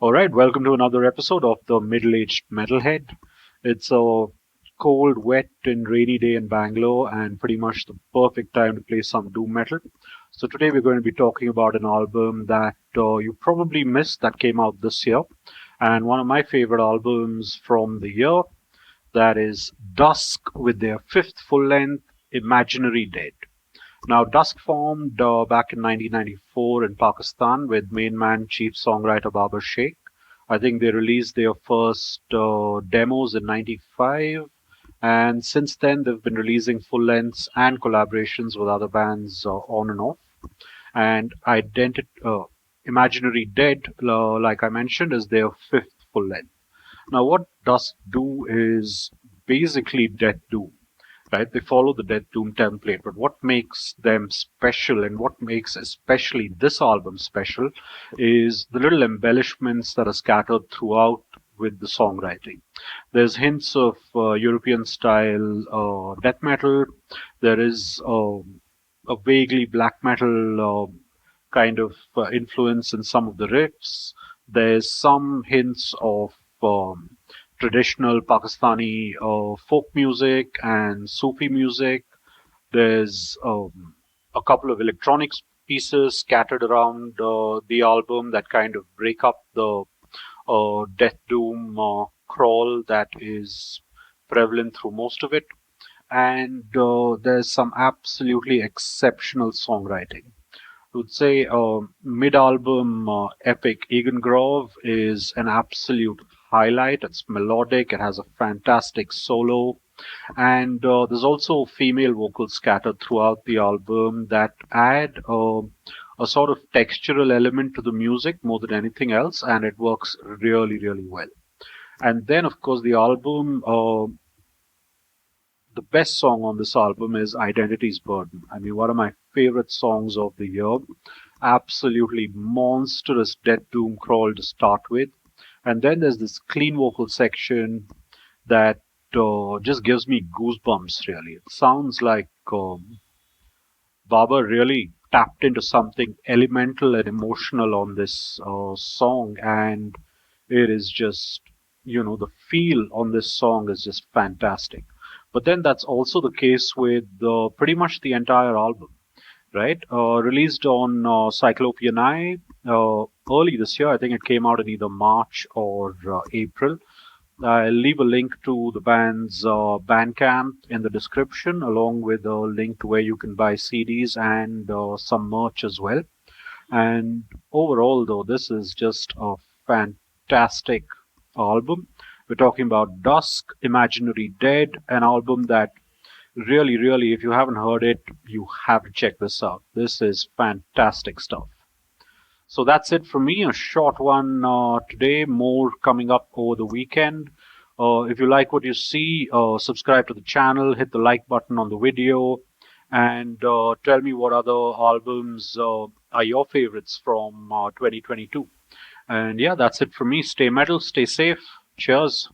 All right, welcome to another episode of the Middle-Aged Metalhead. It's a cold, wet, and rainy day in Bangalore, and pretty much the perfect time to play some doom metal. So today we're going to be talking about an album that you probably missed that came out this year, and one of my favorite albums from the year. That is Dusk with their fifth full-length, Imaginary Dead. Now, Dusk formed back in 1994 in Pakistan with main man chief songwriter Babar Sheikh. I think they released their first demos in 95, and since then they've been releasing full lengths and collaborations with other bands on and off. And Imaginary Dead, like I mentioned, is their fifth full length. Now, what Dusk do is basically Death Doom, right? They follow the Death Doom template, but what makes them special and what makes especially this album special is the little embellishments that are scattered throughout with the songwriting. There's hints of European style death metal. There is a vaguely black metal kind of influence in some of the riffs. There's some hints of traditional Pakistani folk music and Sufi music. There's a couple of electronics pieces scattered around the album that kind of break up the death doom crawl that is prevalent through most of it. And there's some absolutely exceptional songwriting. I would say mid-album epic Egan Grove is an absolute highlight. It's melodic. It has a fantastic solo, and there's also female vocals scattered throughout the album that add a sort of textural element to the music more than anything else, and it works really, really well. And then, of course, the album. The best song on this album is Identity's Burden. I mean, one of my favorite songs of the year. Absolutely monstrous death doom crawl to start with. And then there's this clean vocal section that just gives me goosebumps, really. It sounds like Baba really tapped into something elemental and emotional on this song. And it is just, the feel on this song is just fantastic. But then that's also the case with pretty much the entire album, right? Released on Cyclopean Eye early this year. I think it came out in either March or April. I'll leave a link to the band's bandcamp in the description, along with a link to where you can buy CDs and some merch as well. And overall, though, this is just a fantastic album. We're talking about Dusk, Imaginary Dead, an album that really, really, if you haven't heard it, you have to check this out. This is fantastic stuff. So that's it for me, a short one today, more coming up over the weekend. If you like what you see, subscribe to the channel, hit the like button on the video, and tell me what other albums are your favorites from 2022. And yeah, that's it for me. Stay metal, stay safe. Cheers.